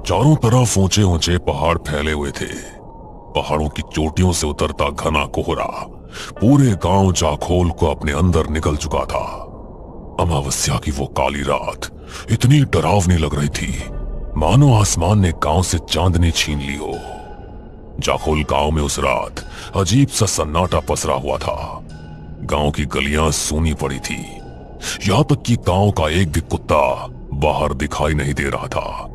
चारों तरफ ऊंचे ऊंचे पहाड़ फैले हुए थे। पहाड़ों की चोटियों से उतरता घना कोहरा पूरे गांव जाखोल को अपने अंदर निकल चुका था। अमावस्या की वो काली रात इतनी डरावनी लग रही थी, मानो आसमान ने गांव से चांदनी छीन ली हो। जाखोल गांव में उस रात अजीब सा सन्नाटा पसरा हुआ था। गांव की गलियां सूनी पड़ी थी, यहां तक कि गांव का एक भी कुत्ता बाहर दिखाई नहीं दे रहा था।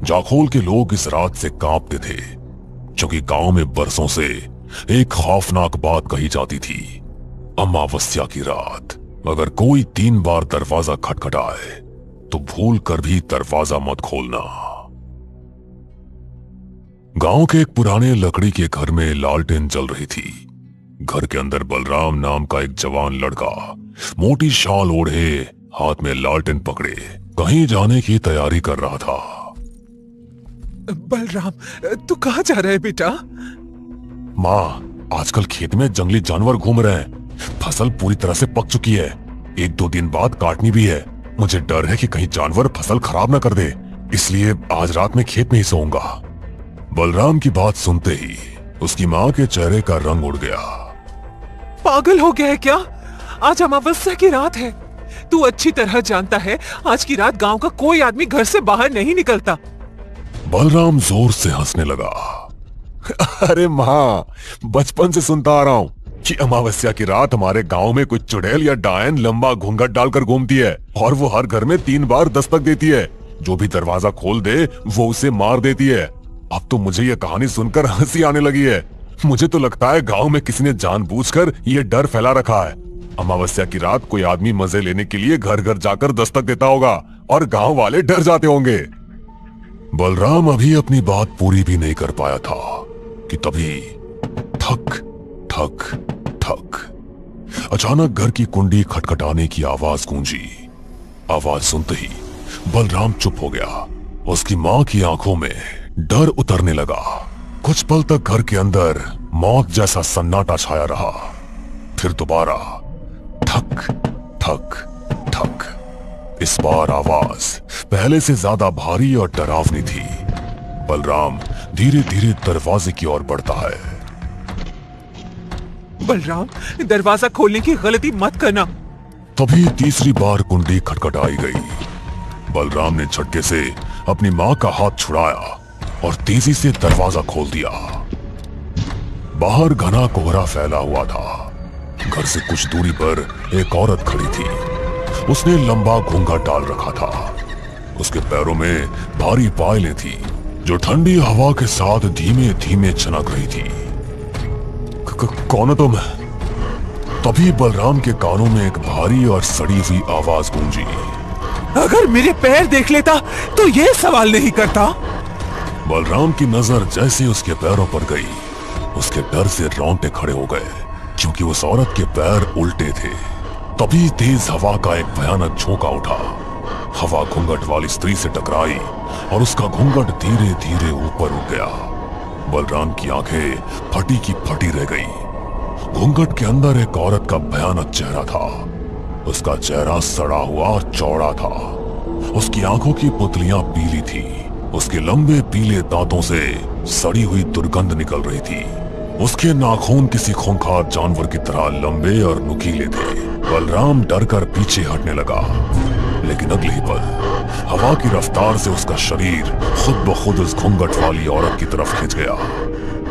जाखोल के लोग इस रात से कांपते थे, क्योंकि गांव में बरसों से एक खौफनाक बात कही जाती थी। अमावस्या की रात अगर कोई 3 बार दरवाजा खटखटाए तो भूल कर भी दरवाजा मत खोलना। गांव के एक पुराने लकड़ी के घर में लालटेन जल रही थी। घर के अंदर बलराम नाम का एक जवान लड़का मोटी शाल ओढ़े हाथ में लालटेन पकड़े कहीं जाने की तैयारी कर रहा था। बलराम, तू कहाँ जा रहा है बेटा? माँ, आजकल खेत में जंगली जानवर घूम रहे हैं। फसल पूरी तरह से पक चुकी है, 1-2 दिन बाद काटनी भी है। मुझे डर है कि कहीं जानवर फसल खराब ना कर दे, इसलिए आज रात में खेत में ही सोऊंगा। बलराम की बात सुनते ही उसकी माँ के चेहरे का रंग उड़ गया। पागल हो गया है क्या? आज अमावस्या की रात है। तू अच्छी तरह जानता है आज की रात गांव का कोई आदमी घर से बाहर नहीं निकलता। बलराम जोर से हंसने लगा। अरे माँ, बचपन से सुनता आ रहा हूँ कि अमावस्या की रात हमारे गांव में कोई चुड़ैल या डायन लंबा घूंघट डालकर घूमती है और वो हर घर में 3 बार दस्तक देती है। जो भी दरवाजा खोल दे वो उसे मार देती है। अब तो मुझे ये कहानी सुनकर हंसी आने लगी है। मुझे तो लगता है गांव में किसी ने जानबूझकर ये डर फैला रखा है। अमावस्या की रात कोई आदमी मजे लेने के लिए घर घर जाकर दस्तक देता होगा और गांव वाले डर जाते होंगे। बलराम अभी अपनी बात पूरी भी नहीं कर पाया था कि तभी ठक ठक ठक अचानक घर की कुंडी खटखटाने की आवाज गूंजी। आवाज सुनते ही बलराम चुप हो गया। उसकी मां की आंखों में डर उतरने लगा। कुछ पल तक घर के अंदर मौत जैसा सन्नाटा छाया रहा। फिर दोबारा ठक ठक ठक। इस बार आवाज पहले से ज्यादा भारी और डरावनी थी। बलराम धीरे धीरे दरवाजे की ओर बढ़ता है। बलराम, दरवाजा खोलने की गलती मत करना। तभी तीसरी बार कुंडी खटखटाई गई। बलराम ने झटके से अपनी मां का हाथ छुड़ाया और तेजी से दरवाजा खोल दिया। बाहर घना कोहरा फैला हुआ था। घर से कुछ दूरी पर एक औरत खड़ी थी। उसने लंबा घूंघट डाल रखा था। उसके पैरों में भारी पायलें थी जो ठंडी हवा के साथ धीमे धीमे चनक रही थी। कौन हो तुम? तभी बलराम के कानों में एक भारी और सड़ी हुई आवाज गूंजी। अगर मेरे पैर देख लेता तो ये सवाल नहीं करता। बलराम की नजर जैसे उसके पैरों पर गई, उसके डर से रोंगटे खड़े हो गए, क्योंकि उस औरत के पैर उल्टे थे। तभी तेज हवा का एक भयानक झोंका उठा। हवा घूंघट वाली स्त्री से टकराई और उसका घूंघट धीरे धीरे ऊपर उठ गया। बलराम की आंखें फटी की फटी रह गई। घूंघट के अंदर एक औरत का भयानक चेहरा था। उसका चेहरा सड़ा हुआ और चौड़ा था। उसकी आंखों की पुतलियां पीली थी। उसके लंबे पीले दांतों से सड़ी हुई दुर्गंध निकल रही थी। उसके नाखून किसी खूंखार जानवर की तरह लंबे और नुकीले थे। बलराम डर कर पीछे हटने लगा, लेकिन अगले ही पल हवा की रफ्तार से उसका शरीर खुद ब खुद उस घूंघट वाली औरत की तरफ खिंच गया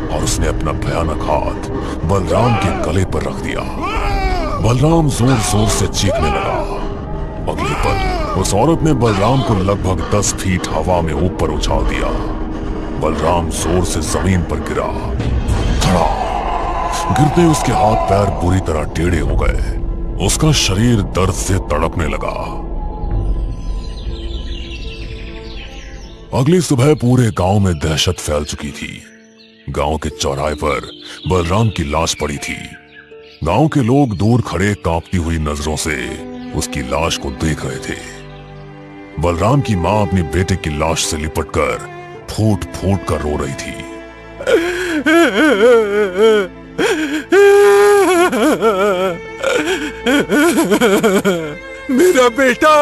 और उसने अपना भयानक हाथ बलराम के गले पर रख दिया। बलराम जोर जोर से चीखने लगा। अगले पल उस औरत ने बलराम को लगभग 10 फीट हवा में ऊपर उछाल दिया। बलराम जोर से जमीन पर गिरा। धड़ा! गिरते उसके हाथ पैर बुरी तरह टेढ़े हो गए। उसका शरीर दर्द से तड़पने लगा। अगली सुबह पूरे गांव में दहशत फैल चुकी थी। गांव के चौराहे पर बलराम की लाश पड़ी थी। गांव के लोग दूर खड़े कांपती हुई नजरों से उसकी लाश को देख रहे थे। बलराम की मां अपनी बेटे की लाश से लिपटकर फूट फूट कर रो रही थी। मेरा बेटा,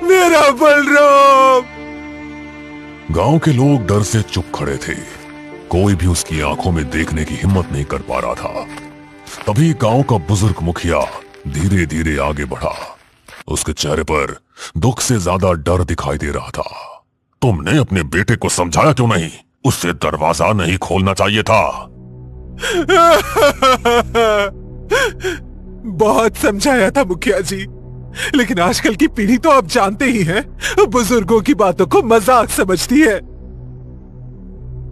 मेरा बलराम। गांव के लोग डर से चुप खड़े थे। कोई भी उसकी आंखों में देखने की हिम्मत नहीं कर पा रहा था। तभी गांव का बुजुर्ग मुखिया धीरे धीरे आगे बढ़ा। उसके चेहरे पर दुख से ज्यादा डर दिखाई दे रहा था। तुमने अपने बेटे को समझाया क्यों नहीं? उससे दरवाजा नहीं खोलना चाहिए था। बहुत समझाया था मुखिया जी, लेकिन आजकल की पीढ़ी तो आप जानते ही हैं, बुजुर्गों की बातों को मजाक समझती है।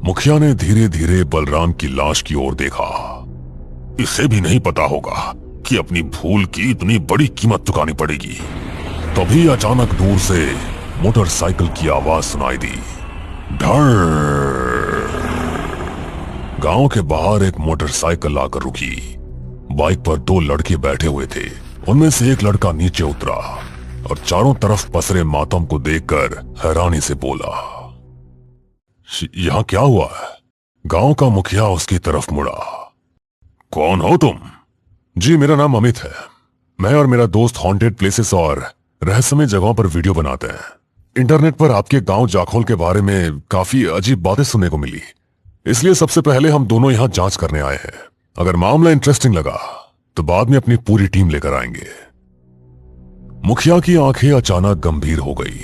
मुखिया ने धीरे धीरे बलराम की लाश की ओर देखा। इसे भी नहीं पता होगा कि अपनी भूल की इतनी बड़ी कीमत चुकानी पड़ेगी। तभी अचानक दूर से मोटरसाइकिल की आवाज सुनाई दी। धड़। गांव के बाहर एक मोटरसाइकिल आकर रुकी। बाइक पर दो लड़के बैठे हुए थे। उनमें से एक लड़का नीचे उतरा और चारों तरफ पसरे मातम को देखकर हैरानी से बोला, यहां क्या हुआ है? गांव का मुखिया उसकी तरफ मुड़ा। कौन हो तुम? जी, मेरा नाम अमित है। मैं और मेरा दोस्त हॉन्टेड प्लेसेस और रहस्यमय जगहों पर वीडियो बनाते हैं। इंटरनेट पर आपके गांव जाखोल के बारे में काफी अजीब बातें सुनने को मिली, इसलिए सबसे पहले हम दोनों यहां जांच करने आए हैं। अगर मामला इंटरेस्टिंग लगा तो बाद में अपनी पूरी टीम लेकर आएंगे। मुखिया की आंखें अचानक गंभीर हो गई।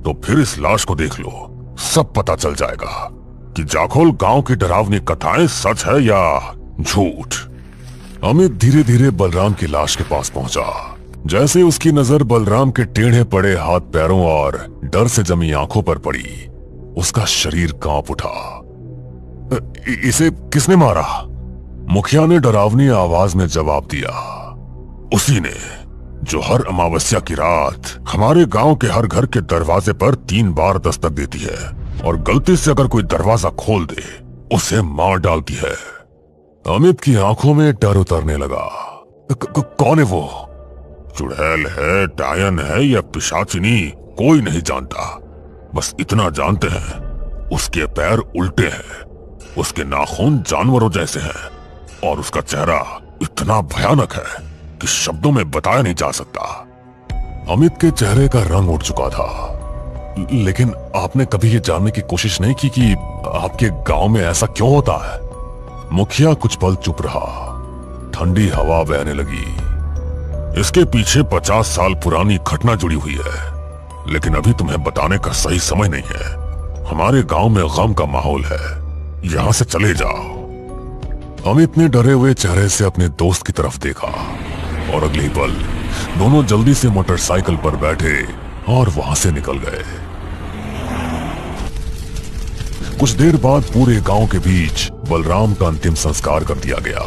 तो फिर इस लाश को देख लो, सब पता चल जाएगा कि जाखोल गांव की डरावनी कथाएं सच है या झूठ। अमित धीरे धीरे बलराम की लाश के पास पहुंचा। जैसे उसकी नजर बलराम के टेढ़े पड़े हाथ पैरों और डर से जमी आंखों पर पड़ी, उसका शरीर कांप उठा। इसे किसने मारा? मुखिया ने डरावनी आवाज में जवाब दिया, उसी ने जो हर अमावस्या की रात हमारे गांव के हर घर के दरवाजे पर 3 बार दस्तक देती है और गलती से अगर कोई दरवाजा खोल दे उसे मार डालती है। अमित की आंखों में डर उतरने लगा। कौन है वो? चुड़ैल है, डायन है या पिशाचिनी, कोई नहीं जानता। बस इतना जानते हैं, उसके पैर उल्टे हैं, उसके नाखून जानवरों जैसे हैं और उसका चेहरा इतना भयानक है कि शब्दों में बताया नहीं जा सकता। अमित के चेहरे का रंग उठ चुका था। लेकिन आपने कभी ये जानने की कोशिश नहीं की कि आपके गांव में ऐसा क्यों होता है? मुखिया कुछ पल चुप रहा। ठंडी हवा बहने लगी। इसके पीछे 50 साल पुरानी घटना जुड़ी हुई है, लेकिन अभी तुम्हें बताने का सही समय नहीं है। हमारे गांव में गम का माहौल है, यहां से चले जाओ। अमित ने डरे हुए चेहरे से अपने दोस्त की तरफ देखा और अगले ही पल दोनों जल्दी से मोटरसाइकिल पर बैठे और वहां से निकल गए। कुछ देर बाद पूरे गांव के बीच बलराम का अंतिम संस्कार कर दिया गया।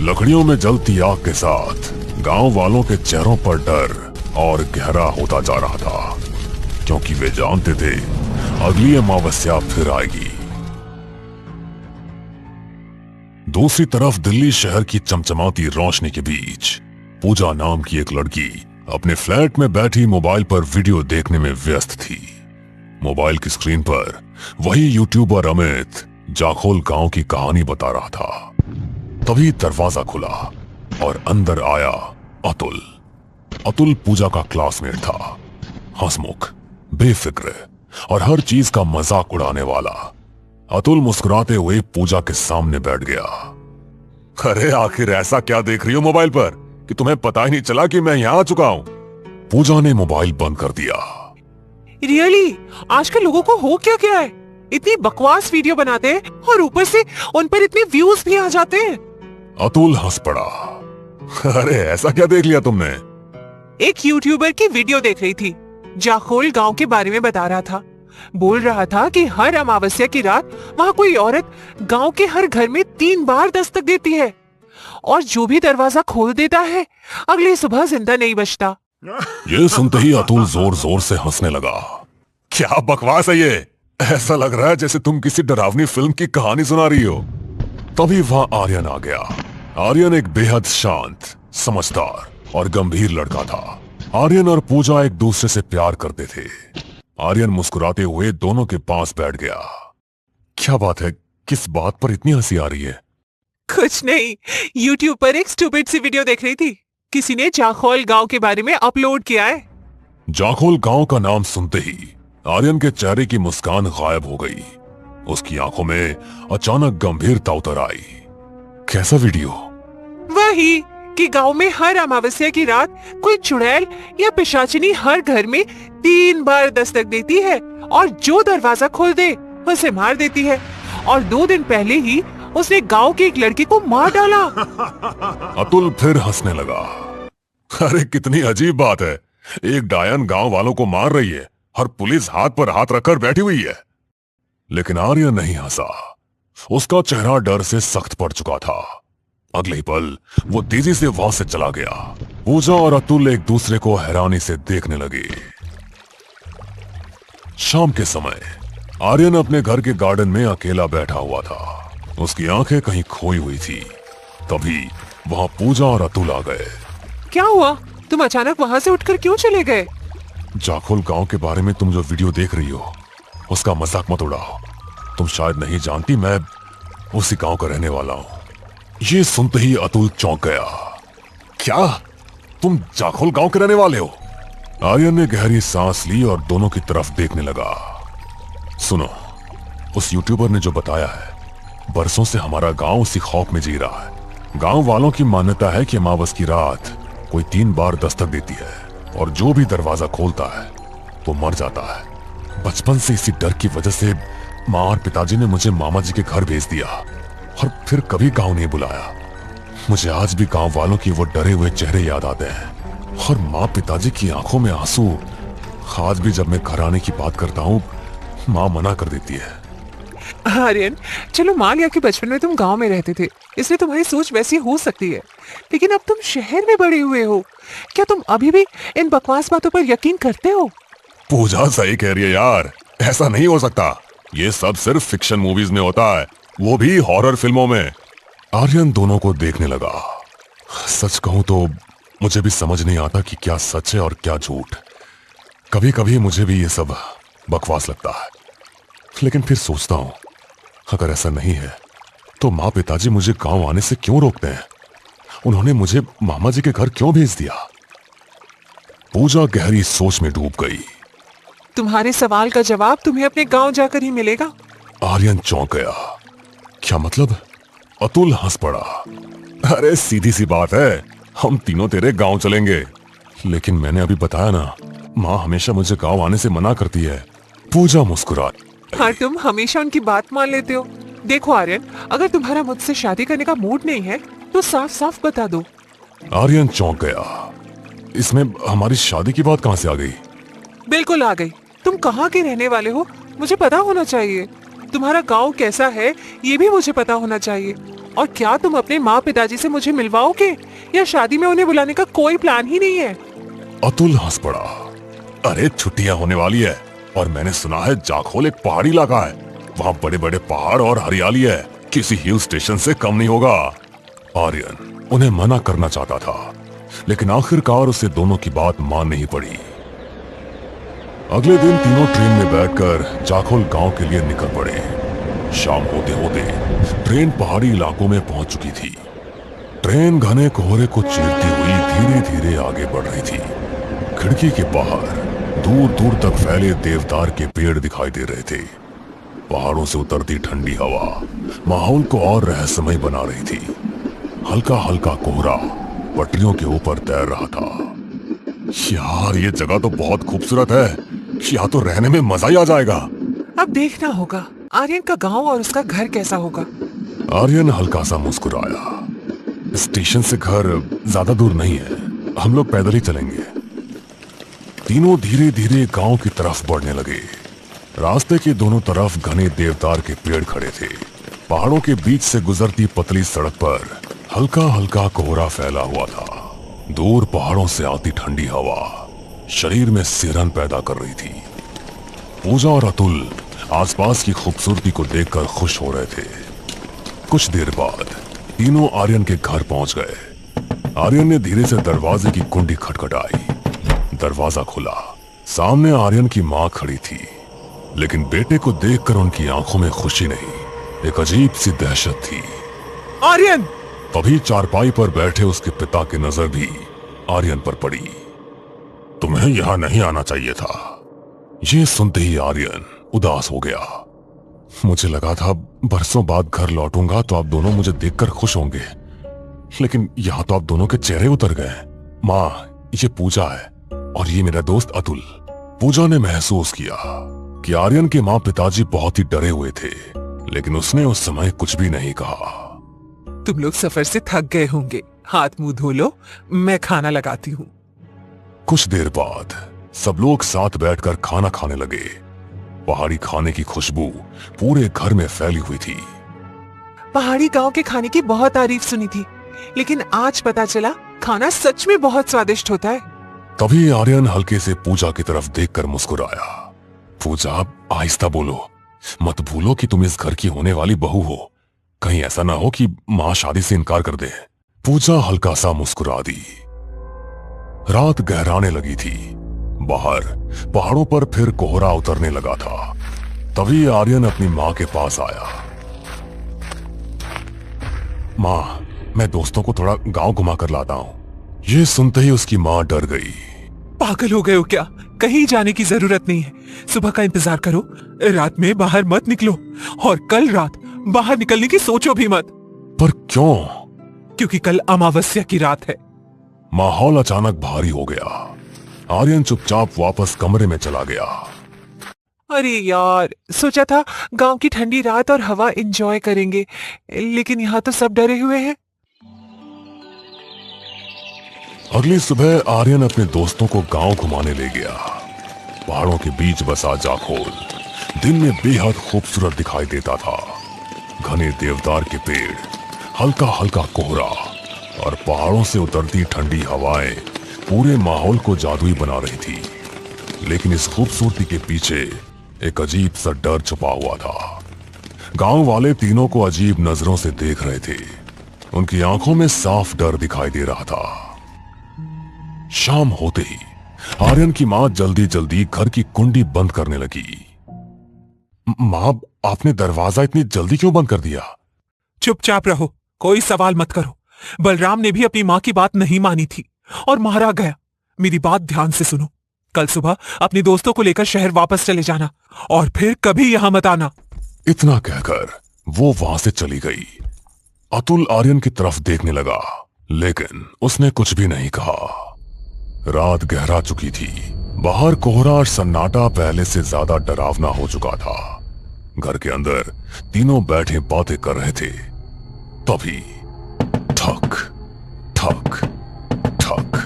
लकड़ियों में जलती आग के साथ गांव वालों के चेहरों पर डर और गहरा होता जा रहा था, क्योंकि वे जानते थे अगली अमावस्या फिर आएगी। दूसरी तरफ दिल्ली शहर की चमचमाती रोशनी के बीच पूजा नाम की एक लड़की अपने फ्लैट में बैठी मोबाइल पर वीडियो देखने में व्यस्त थी। मोबाइल की स्क्रीन पर वही यूट्यूबर अमित जाखोल गांव की कहानी बता रहा था। तभी दरवाजा खुला और अंदर आया अतुल। अतुल पूजा का क्लासमेट था, हंसमुख, बेफिक्र और हर चीज का मजाक उड़ाने वाला। अतुल मुस्कुराते हुए पूजा के सामने बैठ गया। अरे आखिर ऐसा क्या देख रही हो मोबाइल पर कि तुम्हें पता ही नहीं चला कि मैं यहाँ आ चुका हूँ? पूजा ने मोबाइल बंद कर दिया। रियली आजकल लोगों को हो क्या क्या है, इतनी बकवास वीडियो बनाते हैं और ऊपर से उन पर इतने व्यूज भी आ जाते हैं। अतुल हंस पड़ा। अरे ऐसा क्या देख लिया तुमने? एक यूट्यूबर की वीडियो देख रही थी, जाखोल गांव के बारे में बता रहा था। बोल रहा था कि हर अमावस्या की रात वहां कोई औरत गांव के हर घर में 3 बार दस्तक देती है और जो भी दरवाजा खोल देता है अगली सुबह जिंदा नहीं बचता। ये सुनते ही अतुल जोर जोर से हंसने लगा। क्या बकवास है ये? ऐसा लग रहा है जैसे तुम किसी डरावनी फिल्म की कहानी सुना रही हो। तभी वहां आर्यन आ गया। आर्यन एक बेहद शांत, समझदार और गंभीर लड़का था। आर्यन और पूजा एक दूसरे से प्यार करते थे। आर्यन मुस्कुराते हुए दोनों के पास बैठ गया। क्या बात है, किस बात पर इतनी हंसी आ रही है? कुछ नहीं, यूट्यूब पर एक स्टूपिड सी वीडियो देख रही थी। किसी ने जाखोल गांव के बारे में अपलोड किया है। जाखोल गांव का नाम सुनते ही आर्यन के चेहरे की मुस्कान गायब हो गई। उसकी आंखों में अचानक गंभीरता उतर आई। कैसा वीडियो? वही कि गांव में हर अमावस्या की रात कोई चुड़ैल या पिशाचिनी हर घर में 3 बार दस्तक देती है और जो दरवाजा खोल दे उसे मार देती है। और 2 दिन पहले ही उसने गांव की एक लड़की को मार डाला। अतुल फिर हंसने लगा। अरे कितनी अजीब बात है, एक डायन गांव वालों को मार रही है और पुलिस हाथ पर हाथ रखकर बैठी हुई है। लेकिन आर्यन नहीं हंसा। उसका चेहरा डर से सख्त पड़ चुका था। अगले ही पल वो तेजी से वहां से चला गया। पूजा और अतुल एक दूसरे को हैरानी से देखने लगे। शाम के समय आर्यन अपने घर के गार्डन में अकेला बैठा हुआ था। उसकी आंखें कहीं खोई हुई थी। तभी वहां पूजा और अतुल आ गए। क्या हुआ? तुम अचानक वहां से उठकर क्यों चले गए? जाखोल गांव के बारे में तुम जो वीडियो देख रही हो उसका मजाक मत उड़ाओ। तुम शायद नहीं जानती, मैं उसी गांव का रहने वाला हूं। ये सुनते ही अतुल चौंक गया। क्या तुम जाखोल गांव के रहने वाले हो? आर्यन ने गहरी सांस ली और दोनों की तरफ देखने लगा। सुनो, उस यूट्यूबर ने जो बताया है, बरसों से हमारा गांव उसी खौफ में जी रहा है। गांव वालों की मान्यता है कि अमावस की रात कोई 3 बार दस्तक देती है और जो भी दरवाजा खोलता है वो मर जाता है। बचपन से इसी डर की वजह से माँ और पिताजी ने मुझे मामा जी के घर भेज दिया और फिर कभी गांव नहीं बुलाया। मुझे आज भी गांव वालों की वो डरे हुए चेहरे याद आते हैं और माँ पिताजी की आंखों में आंसू। आज भी जब मैं घर आने की बात करता हूँ, माँ मना कर देती है। आर्यन, चलो मान लिया कि बचपन में तुम गांव में रहते थे, इसलिए तुम्हारी सोच वैसी हो सकती है। लेकिन अब तुम शहर में बड़े हुए हो, क्या तुम अभी भी इन बकवास बातों पर यकीन करते हो? पूजा सही कह रही है यार, ऐसा नहीं हो सकता। ये सब सिर्फ फिक्शन मूवीज में होता है, वो भी हॉरर फिल्मों में। आर्यन दोनों को देखने लगा। सच कहूं तो मुझे भी समझ नहीं आता कि क्या सच है और क्या झूठ। कभी कभी मुझे भी ये सब बकवास लगता है, लेकिन फिर सोचता हूं अगर ऐसा नहीं है तो माँ पिताजी मुझे गांव आने से क्यों रोकते हैं? उन्होंने मुझे मामा जी के घर क्यों भेज दिया? पूजा गहरी सोच में डूब गई। तुम्हारे सवाल का जवाब तुम्हें अपने गांव जाकर ही मिलेगा। आर्यन चौंक गया। क्या मतलब? अतुल हंस पड़ा। अरे सीधी सी बात है, हम तीनों तेरे गांव चलेंगे। लेकिन मैंने अभी बताया ना, माँ हमेशा मुझे गांव आने से मना करती है। पूजा मुस्कुराई। हाँ, तुम हमेशा उनकी बात मान लेते हो। देखो आर्यन, अगर तुम्हारा मुझसे शादी करने का मूड नहीं है तो साफ साफ बता दो। आर्यन चौंक गया। इसमें हमारी शादी की बात कहां से आ गई? बिल्कुल आ गई। तुम कहाँ के रहने वाले हो मुझे पता होना चाहिए। तुम्हारा गांव कैसा है ये भी मुझे पता होना चाहिए। और क्या तुम अपने माँ पिताजी से मुझे मिलवाओगे या शादी में उन्हें बुलाने का कोई प्लान ही नहीं है? अतुल हंस पड़ा। अरे छुट्टियां होने वाली है और मैंने सुना है जाखोल एक पहाड़ी इलाका है। वहाँ बड़े बड़े पहाड़ और हरियाली है, किसी हिल स्टेशन से कम नहीं होगा। आर्यन उन्हें मना करना चाहता था, लेकिन आखिरकार उसे दोनों की बात माननी ही पड़ी। अगले दिन तीनों ट्रेन में बैठकर जाखोल गांव के लिए निकल पड़े। शाम होते होते ट्रेन पहाड़ी इलाकों में पहुंच चुकी थी। ट्रेन घने कोहरे को चीरती हुई धीरे धीरे आगे बढ़ रही थी। खिड़की के बाहर दूर दूर तक फैले देवदार के पेड़ दिखाई दे रहे थे। पहाड़ों से उतरती ठंडी हवा माहौल को और रहस्यमय बना रही थी। हल्का हल्का कोहरा पटरियों के ऊपर तैर रहा था। यार ये जगह तो बहुत खूबसूरत है, यहाँ तो रहने में मजा ही आ जाएगा। अब देखना होगा आर्यन का गांव और उसका घर कैसा होगा। आर्यन हल्का सा मुस्कुराया। स्टेशन से घर ज्यादा दूर नहीं है, हम लोग पैदल ही चलेंगे। तीनों धीरे धीरे गांव की तरफ बढ़ने लगे। रास्ते के दोनों तरफ घने देवदार के पेड़ खड़े थे। पहाड़ों के बीच से गुजरती पतली सड़क पर हल्का हल्का कोहरा फैला हुआ था। दूर पहाड़ों से आती ठंडी हवा शरीर में सिरहन पैदा कर रही थी। पूजा और अतुल आसपास की खूबसूरती को देखकर खुश हो रहे थे। कुछ देर बाद तीनों आर्यन के घर पहुंच गए। आर्यन ने धीरे से दरवाजे की कुंडी खटखटाई। दरवाजा खुला। सामने आर्यन की मां खड़ी थी, लेकिन बेटे को देखकर उनकी आंखों में खुशी नहीं, एक अजीब सी दहशत थी। आर्यन! तभी चारपाई पर बैठे उसके पिता की नजर भी आर्यन पर पड़ी। तुम्हें यहां नहीं आना चाहिए था। ये सुनते ही आर्यन उदास हो गया। मुझे लगा था बरसों बाद घर लौटूंगा तो आप दोनों मुझे देखकर खुश होंगे, लेकिन यहां तो आप दोनों के चेहरे उतर गए। माँ, ये पूजा है और ये मेरा दोस्त अतुल। पूजा ने महसूस किया कि आर्यन के माँ पिताजी बहुत ही डरे हुए थे, लेकिन उसने उस समय कुछ भी नहीं कहा। तुम लोग सफर से थक गए होंगे, हाथ मुंह धो लो, मैं खाना लगाती हूँ। कुछ देर बाद सब लोग साथ बैठकर खाना खाने लगे। पहाड़ी खाने की खुशबू पूरे घर में फैली हुई थी। पहाड़ी गांव के खाने की बहुत तारीफ सुनी थी, लेकिन आज पता चला खाना सच में बहुत स्वादिष्ट होता है। तभी आर्यन हल्के से पूजा की तरफ देखकर मुस्कुराया। पूजा, आहिस्ता बोलो, मत भूलो कि तुम इस घर की होने वाली बहू हो। कहीं ऐसा ना हो कि मां शादी से इनकार कर दे। पूजा हल्का सा मुस्कुरा दी। रात गहराने लगी थी। बाहर पहाड़ों पर फिर कोहरा उतरने लगा था। तभी आर्यन अपनी मां के पास आया। मां, मैं दोस्तों को थोड़ा गांव घुमा कर लाता हूं। ये सुनते ही उसकी मां डर गई। पागल हो गए हो क्या? कहीं जाने की जरूरत नहीं है। सुबह का इंतजार करो, रात में बाहर मत निकलो, और कल रात बाहर निकलने की सोचो भी मत। पर क्यों? क्योंकि कल अमावस्या की रात है। माहौल अचानक भारी हो गया। आर्यन चुपचाप वापस कमरे में चला गया। अरे यार, सोचा था गांव की ठंडी रात और हवा एंजॉय करेंगे, लेकिन यहाँ तो सब डरे हुए हैं। अगली सुबह आर्यन अपने दोस्तों को गांव घुमाने ले गया। पहाड़ों के बीच बसा जाखोल दिन में बेहद खूबसूरत दिखाई देता था। घने देवदार के पेड़, हल्का हल्का कोहरा और पहाड़ों से उतरती ठंडी हवाएं पूरे माहौल को जादुई बना रही थी। लेकिन इस खूबसूरती के पीछे एक अजीब सा डर छुपा हुआ था। गांव वाले तीनों को अजीब नजरों से देख रहे थे। उनकी आंखों में साफ डर दिखाई दे रहा था। शाम होते ही आर्यन की मां जल्दी जल्दी घर की कुंडी बंद करने लगी। मां, आपने दरवाजा इतनी जल्दी क्यों बंद कर दिया? चुपचाप रहो, कोई सवाल मत करो। बलराम ने भी अपनी मां की बात नहीं मानी थी और मारा गया। मेरी बात ध्यान से सुनो, कल सुबह अपने दोस्तों को लेकर शहर वापस चले जाना और फिर कभी यहां मत आना। इतना कहकर वो वहां से चली गई। अतुल आर्यन की तरफ देखने लगा, लेकिन उसने कुछ भी नहीं कहा। रात गहरा चुकी थी। बाहर कोहरा और सन्नाटा पहले से ज्यादा डरावना हो चुका था। घर के अंदर तीनों बैठे बातें कर रहे थे। तभी ठक ठक ठक,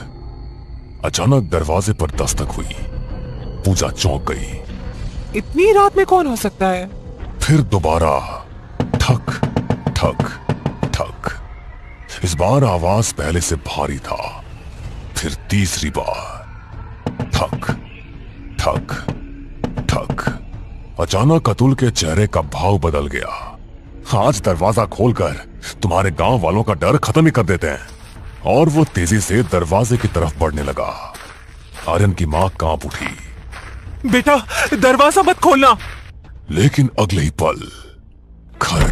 अचानक दरवाजे पर दस्तक हुई। पूजा चौंक गई। इतनी रात में कौन हो सकता है? फिर दोबारा ठक ठक ठक। इस बार आवाज पहले से भारी था। फिर तीसरी बार ठक ठक ठक। अचानक अतुल के चेहरे का भाव बदल गया। आज दरवाजा खोलकर तुम्हारे गांव वालों का डर खत्म ही कर देते हैं। और वो तेजी से दरवाजे की तरफ बढ़ने लगा। आर्यन की मां कांप उठी। बेटा, दरवाजा मत खोलना। लेकिन अगले ही पल खर,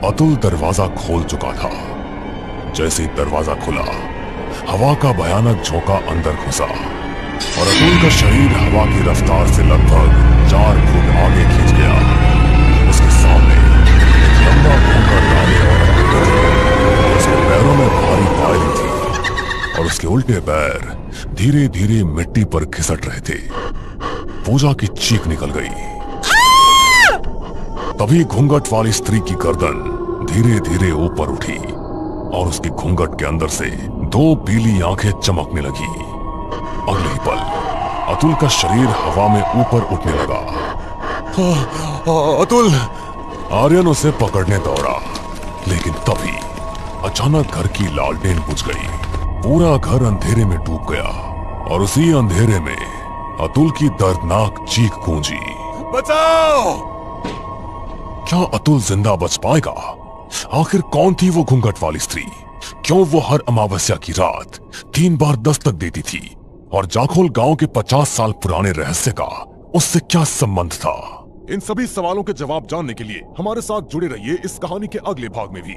अतुल दरवाजा खोल चुका था। जैसे ही दरवाजा खुला, हवा का भयानक झोंका अंदर घुसा और अतुल का शरीर हवा की रफ्तार से लगभग 4 फुट आगे खींच गया। उसके सामने एक लंबा भूखा डाले और उसके पैरों में भारी पायली थी और उसके उल्टे पैर धीरे धीरे मिट्टी पर खिसट रहे थे। पूजा की चीख निकल गई। तभी घूंघट वाली स्त्री की गर्दन धीरे धीरे ऊपर उठी और उसकी घूंघट के अंदर से 2 पीली आंखें चमकने लगी। अगले ही पल अतुल का शरीर हवा में ऊपर उठने लगा। अतुल! आर्यन उसे पकड़ने दौड़ा, लेकिन तभी अचानक घर की लालटेन बुझ गई। पूरा घर अंधेरे में डूब गया और उसी अंधेरे में अतुल की दर्दनाक चीख गूंजी। बचाओ! क्या अतुल जिंदा बच पाएगा? आखिर कौन थी वो घूंघट वाली स्त्री? क्यों वो हर अमावस्या की रात 3 बार दस्तक देती थी? और जाखोल गांव के 50 साल पुराने रहस्य का उससे क्या संबंध था? इन सभी सवालों के जवाब जानने के लिए हमारे साथ जुड़े रहिए इस कहानी के अगले भाग में भी।